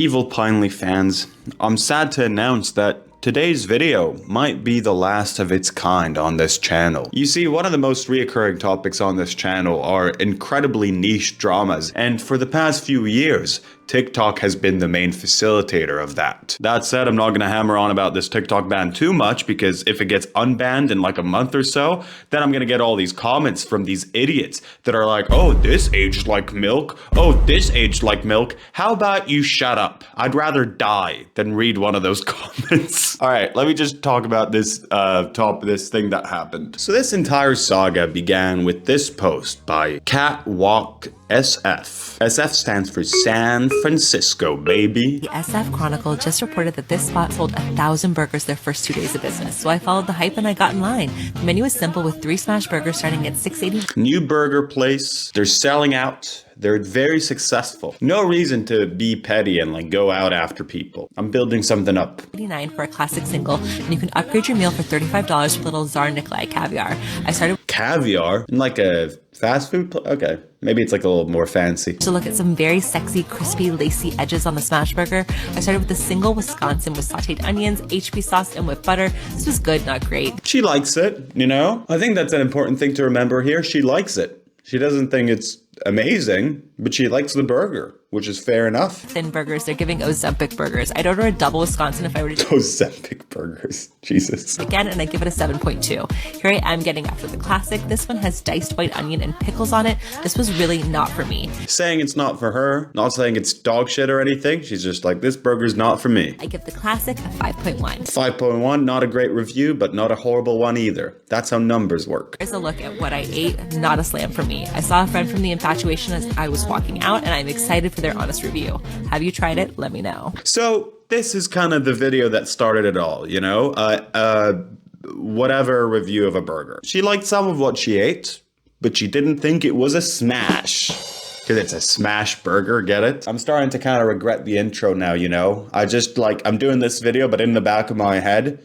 Evil Pinely fans, I'm sad to announce that today's video might be the last of its kind on this channel. You see, one of the most reoccurring topics on this channel are incredibly niche dramas, and for the past few years, TikTok has been the main facilitator of that. That said, I'm not gonna hammer on about this TikTok ban too much, because if it gets unbanned in like a month or so, then I'm gonna get all these comments from these idiots that are like, oh, this aged like milk. Oh, this aged like milk. How about you shut up? I'd rather die than read one of those comments. All right, let me just talk about this thing that happened. So this entire saga began with this post by Catwalk SF. SF stands for San Francisco, baby. The SF Chronicle just reported that this spot sold 1,000 burgers their first 2 days of business. So I followed the hype and I got in line. The menu is simple with 3 smash burgers starting at $6.80. New burger place. They're selling out. They're very successful. No reason to be petty and like go out after people. I'm building something up. $89 for a classic single, and you can upgrade your meal for $35 with little Tsar Nikolai caviar. I started Caviar? In like a fast food place? Okay. Maybe it's like a little more fancy. to look at some very sexy, crispy, lacy edges on the smash burger. I started with the single Wisconsin with sauteed onions, HP sauce, and whipped butter. This was good, not great. She likes it, you know? I think that's an important thing to remember here. She likes it. She doesn't think it's amazing, but she likes the burger, which is fair enough. Thin burgers, they're giving Ozempic burgers. I'd order a double Wisconsin if I were to Ozempic burgers. Jesus. again, and I give it a 7.2. Here I am getting after the classic. This one has diced white onion and pickles on it. This was really not for me. Saying it's not for her, not saying it's dog shit or anything. She's just like, this burger's not for me. I give the classic a 5.1. 5.1, not a great review, but not a horrible one either. That's how numbers work. Here's a look at what I ate. Not a slam for me. I saw a friend from The Infatuation as I was walking out, and I'm excited for their honest review. Have you tried it? Let me know. So this is kind of the video that started it all, you know? Whatever review of a burger. She liked some of what she ate, but she didn't think it was a smash. Because it's a smash burger, get it? I'm starting to kind of regret the intro now, you know? I'm doing this video, but in the back of my head,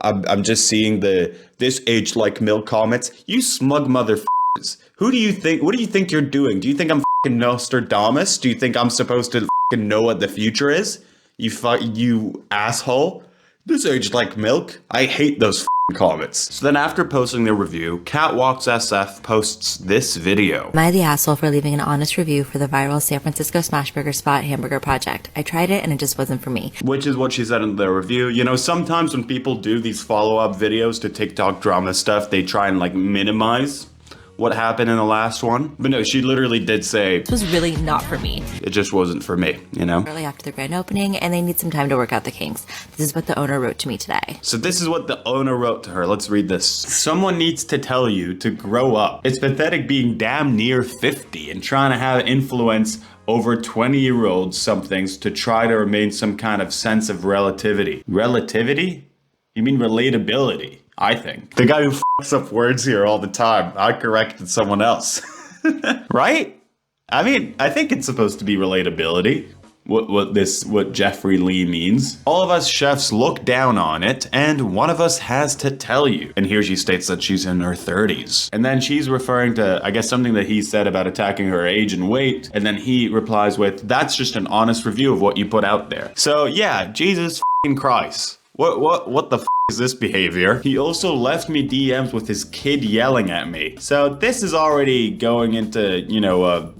I'm just seeing this aged like milk comments. You smug motherfuckers. What do you think you're doing? Do you think I'm fucking Nostradamus? Do you think I'm supposed to fucking know what the future is? You asshole. This aged like milk. I hate those comments. So then after posting the review, Catwalks SF posts this video. Am I the asshole for leaving an honest review for the viral San Francisco Smashburger Spot hamburger project? I tried it and it just wasn't for me. Which is what she said in the review. You know, sometimes when people do these follow-up videos to TikTok drama stuff, they try and like minimize what happened in the last one. But no, she literally did say, This was really not for me. it just wasn't for me, you know? Early after the grand opening, and they need some time to work out the kinks. This is what the owner wrote to me today. So this is what the owner wrote to her. Let's read this. Someone needs to tell you to grow up. It's pathetic being damn near 50 and trying to have influence over 20-year-old somethings to try to remain some kind of sense of relativity. Relativity? You mean relatability, I think. The guy who fucks up words here all the time. I corrected someone else. Right? I mean, I think it's supposed to be relatability. What Jeffrey Lee means. All of us chefs look down on it, and one of us has to tell you. And here she states that she's in her 30s. And then she's referring to, I guess, something that he said about attacking her age and weight. And then he replies with, that's just an honest review of what you put out there. So yeah, Jesus fucking Christ. What the f is this behavior? He also left me DMs with his kid yelling at me. So this is already going into, you know,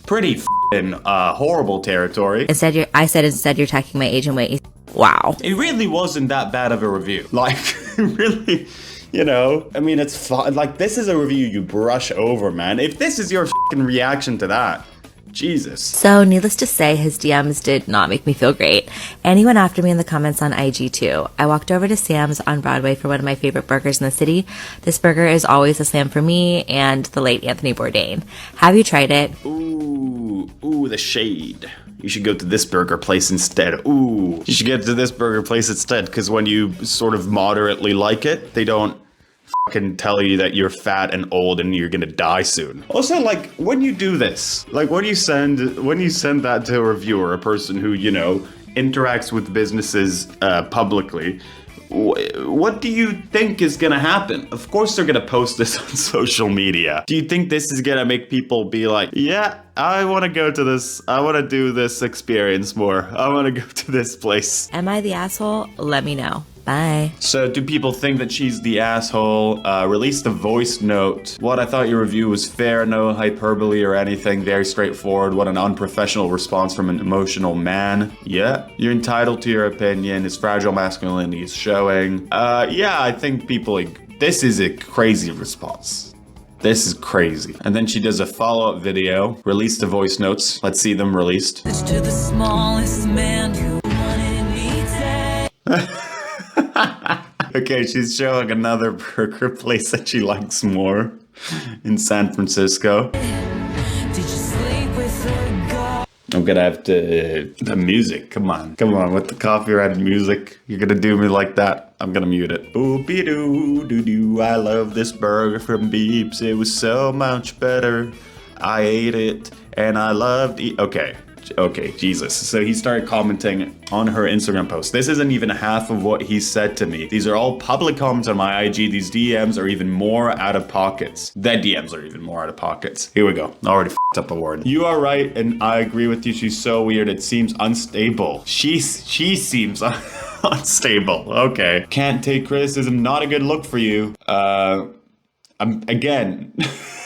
pretty f***ing horrible territory. I said instead you're attacking my age and weight. Wow. It really wasn't that bad of a review. Like, really, you know, I mean, it's fine. Like, this is a review you brush over, man. If this is your f***ing reaction to that, Jesus. So, needless to say, his DMs did not make me feel great. And he went after me in the comments on IG too. I walked over to Sam's on Broadway for one of my favorite burgers in the city. This burger is always a slam for me and the late Anthony Bourdain. Have you tried it? Ooh, the shade. You should go to this burger place instead. Ooh, you should get to this burger place instead, because when you sort of moderately like it, they don't fucking tell you that you're fat and old and you're gonna die soon. Also, like, when you do this, like when you send that to a reviewer, a person who, you know, interacts with businesses publicly, What do you think is gonna happen? Of course they're gonna post this on social media. Do you think this is gonna make people be like, yeah, I wanna go to this, I wanna do this experience more. I wanna go to this place. Am I the asshole? Let me know. Bye. So do people think that she's the asshole? Released a voice note. What, I thought your review was fair, no hyperbole or anything, very straightforward. What an unprofessional response from an emotional man. Yeah, you're entitled to your opinion. His fragile masculinity is showing. Yeah, I think people, this is a crazy response. This is crazy. And then she does a follow-up video, released the voice notes. Let's see them released. To the smallest man who wanted me. Okay, she's showing another burger place that she likes more in San Francisco. Did you sleep with a girl? I'm gonna have to... The music, come on, with the copyrighted music. You're gonna do me like that? I'm gonna mute it. Ooh-be-doo-doo-doo, I love this burger from Beeps. It was so much better. I ate it, and I loved it. Okay, Jesus. So he started commenting on her Instagram post. This isn't even half of what he said to me. These are all public comments on my IG. These DMs are even more out of pockets. The DMs are even more out of pockets. Here we go. Already f***ed up a word. You are right, and I agree with you. She's so weird. It seems unstable. She seems unstable. Okay. Can't take criticism. Not a good look for you. Again,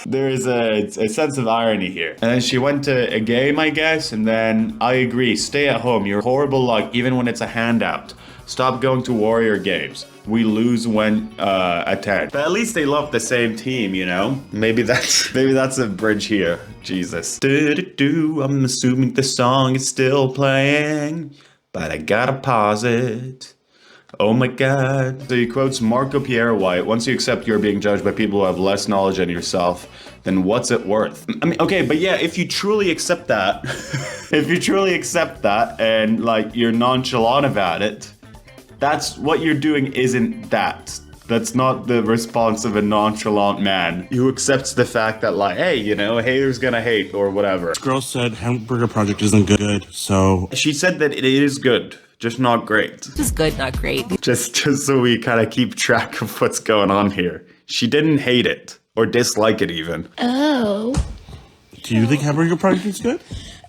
there is a sense of irony here. And then she went to a game, I guess, and then I agree, stay at home. You're horrible luck, even when it's a handout. Stop going to Warrior games. We lose when attend. But at least they love the same team, you know? Maybe that's a bridge here. Jesus. I'm assuming the song is still playing, but I gotta pause it. Oh my God. So he quotes Marco Pierre White, once you accept you're being judged by people who have less knowledge than yourself, then what's it worth? I mean, okay, but yeah, if you truly accept that, and like you're nonchalant about it, that's what you're doing isn't that. That's not the response of a nonchalant man who accepts the fact that like, hey, you know, a hater's gonna hate or whatever. This girl said Hamburger Project isn't good, so... She said that it is good. Just not great. Just good, not great. Just so we kind of keep track of what's going on here. She didn't hate it or dislike it even. Oh. Do you think Hamburger Project is good?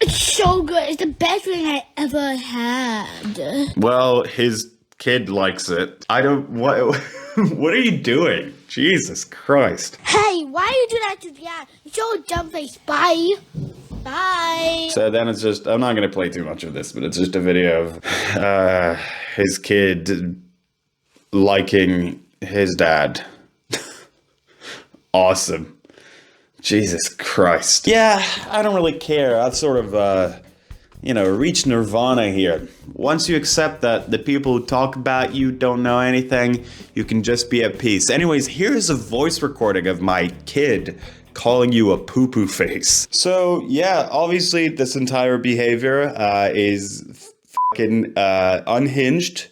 It's so good. It's the best thing I ever had. Well, his kid likes it. I don't... What are you doing? Jesus Christ. Hey, why are you doing that to Dion? You're so dumb face. Bye. Bye. So then it's just... I'm not going to play too much of this, but it's just a video of his kid liking his dad. Awesome. Jesus Christ. Yeah, I don't really care. I've sort of, reached nirvana here. Once you accept that the people who talk about you don't know anything, you can just be at peace. Anyways, here's a voice recording of my kid calling you a poo-poo face. So, yeah, obviously this entire behavior is fucking unhinged.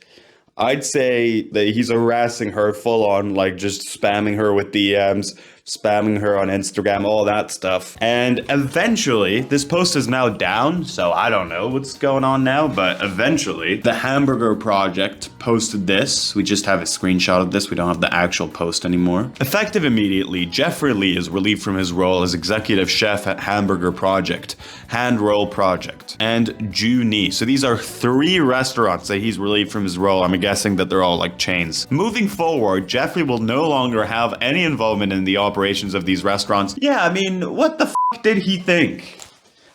I'd say that he's harassing her full on, like just spamming her with DMs, spamming her on Instagram, all that stuff. And eventually, this post is now down, so I don't know what's going on now, but eventually, the Hamburger Project posted this. We just have a screenshot of this. We don't have the actual post anymore. Effective immediately, Jeffrey Lee is relieved from his role as executive chef at Hamburger Project, Hand Roll Project, and Junie. So these are 3 restaurants that he's relieved from his role. I'm guessing that they're all like chains. Moving forward, Jeffrey will no longer have any involvement in the operations of these restaurants. Yeah, I mean, what the f*** did he think?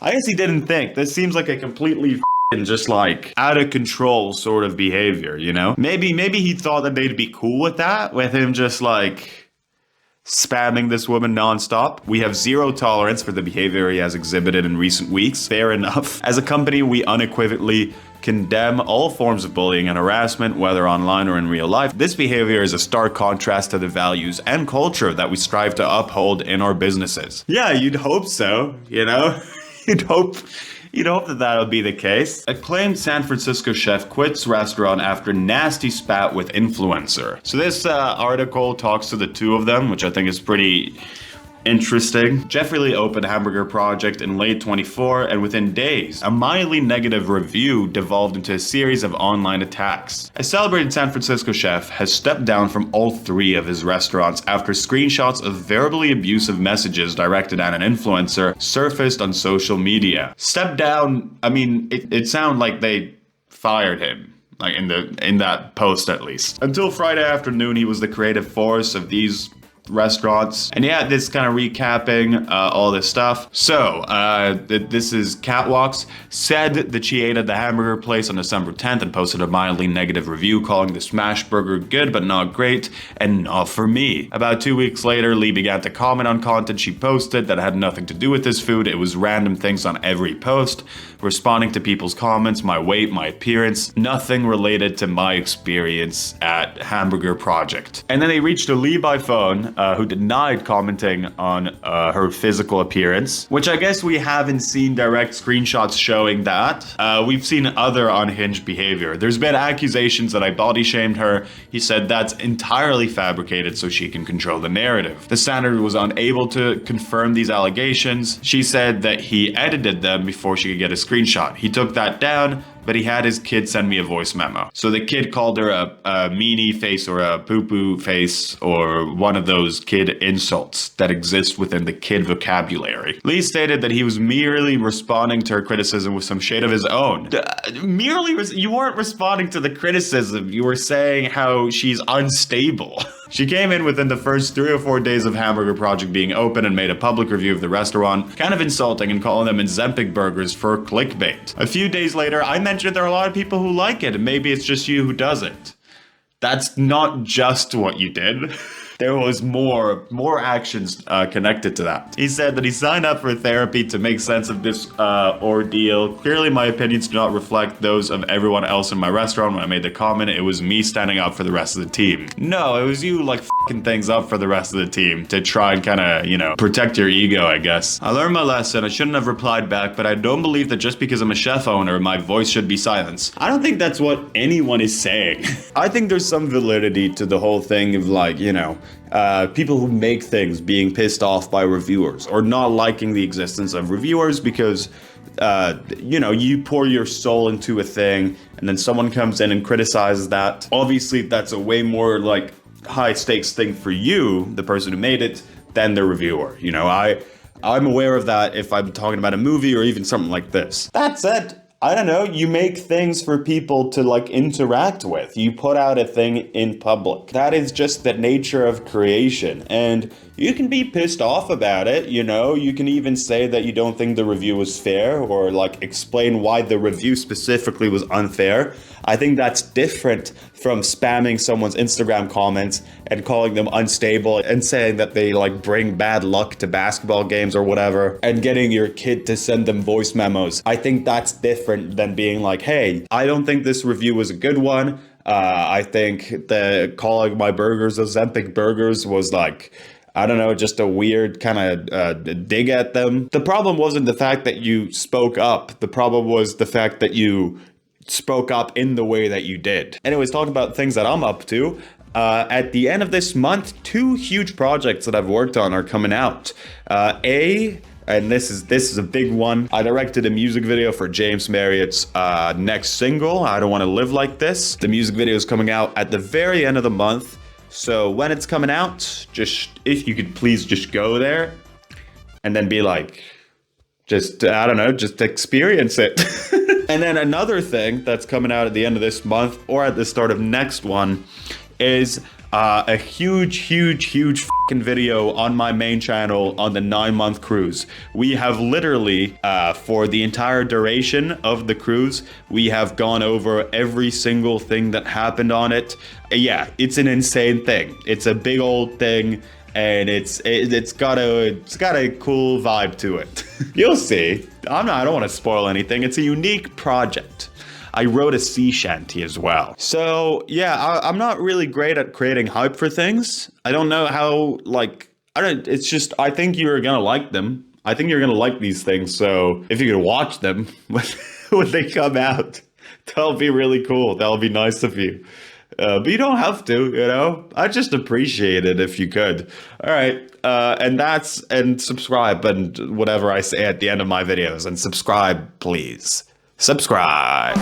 I guess he didn't think. This seems like a completely just like out of control sort of behavior, you know? Maybe he thought that they'd be cool with that, with him just like spamming this woman nonstop. We have zero tolerance for the behavior he has exhibited in recent weeks. Fair enough. As a company, we unequivocally condemn all forms of bullying and harassment, whether online or in real life. This behavior is a stark contrast to the values and culture that we strive to uphold in our businesses. Yeah, you'd hope so, you know? You'd hope that that'll be the case. Acclaimed San Francisco chef quits restaurant after nasty spat with influencer. So this article talks to the two of them, which I think is pretty Interesting. Jeffrey Lee opened Hamburger Project in late 24, and within days, a mildly negative review devolved into a series of online attacks. A celebrated San Francisco chef has stepped down from all 3 of his restaurants after screenshots of verbally abusive messages directed at an influencer surfaced on social media. Stepped down, I mean, it sounded like they fired him. Like in that post at least. Until Friday afternoon, he was the creative force of these restaurants. And yeah, this kind of recapping all this stuff. So, this is Catwalks, said that she ate at the hamburger place on December 10th and posted a mildly negative review calling the smash burger good but not great and not for me. About 2 weeks later, Lee began to comment on content she posted that had nothing to do with this food. It was random things on every post, responding to people's comments, my weight, my appearance, nothing related to my experience at Hamburger Project. And then they reached a Lee by phone, who denied commenting on her physical appearance, which I guess we haven't seen direct screenshots showing that. We've seen other unhinged behavior. There's been accusations that I body shamed her. He said that's entirely fabricated so she can control the narrative. The Standard was unable to confirm these allegations. She said that he edited them before she could get a screenshot. He took that down, but he had his kid send me a voice memo. So the kid called her a meanie face or a poo-poo face or one of those kid insults that exist within the kid vocabulary. Lee stated that he was merely responding to her criticism with some shade of his own. You weren't responding to the criticism. You were saying how she's unstable. She came in within the first 3 or 4 days of Hamburger Project being open and made a public review of the restaurant, kind of insulting and calling them Ozempic burgers for clickbait. A few days later, I mentioned there are a lot of people who like it, and maybe it's just you who doesn't. That's not just what you did. There was more actions connected to that. He said that he signed up for therapy to make sense of this ordeal. Clearly, my opinions do not reflect those of everyone else in my restaurant. When I made the comment, it was me standing up for the rest of the team. No, it was you like f***ing things up for the rest of the team to try and kind of, protect your ego, I guess. I learned my lesson. I shouldn't have replied back, but I don't believe that just because I'm a chef owner, my voice should be silenced. I don't think that's what anyone is saying. I think there's some validity to the whole thing of people who make things being pissed off by reviewers or not liking the existence of reviewers because, you pour your soul into a thing and then someone comes in and criticizes that. Obviously, that's a way more high stakes thing for you, the person who made it, than the reviewer. I'm aware of that if I'm talking about a movie or even something like this. That said, I don't know, you make things for people to interact with. You put out a thing in public. That is just the nature of creation. And you can be pissed off about it, You can even say that you don't think the review was fair or explain why the review specifically was unfair. I think that's different from spamming someone's Instagram comments and calling them unstable and saying that they bring bad luck to basketball games or whatever and getting your kid to send them voice memos. I think that's different than being hey, I don't think this review was a good one. I think the calling my burgers Ozempic burgers was I don't know, just a weird kind of dig at them. The problem wasn't the fact that you spoke up. The problem was the fact that you spoke up in the way that you did. Anyways, talking about things that I'm up to. At the end of this month, 2 huge projects that I've worked on are coming out. And this is a big one. I directed a music video for James Marriott's next single, I Don't Want to Live Like This. The music video is coming out at the very end of the month. So when it's coming out, if you could please just go there and then be just experience it. And then another thing that's coming out at the end of this month or at the start of next one is a huge fucking video on my main channel on the 9-month cruise. We have literally, for the entire duration of the cruise, we have gone over every single thing that happened on it. Yeah, it's an insane thing. It's a big old thing. And it's got a cool vibe to it. You'll see. I don't want to spoil anything. It's a unique project. I wrote a sea shanty as well. So yeah, I'm not really great at creating hype for things. I don't know how it's just, I think you're gonna like them. I think you're gonna like these things. So if you could watch them when they come out, that'll be really cool. That'll be nice of you. But you don't have to, you know? I just appreciate it if you could. All right. And subscribe and whatever I say at the end of my videos. And subscribe, please. Subscribe.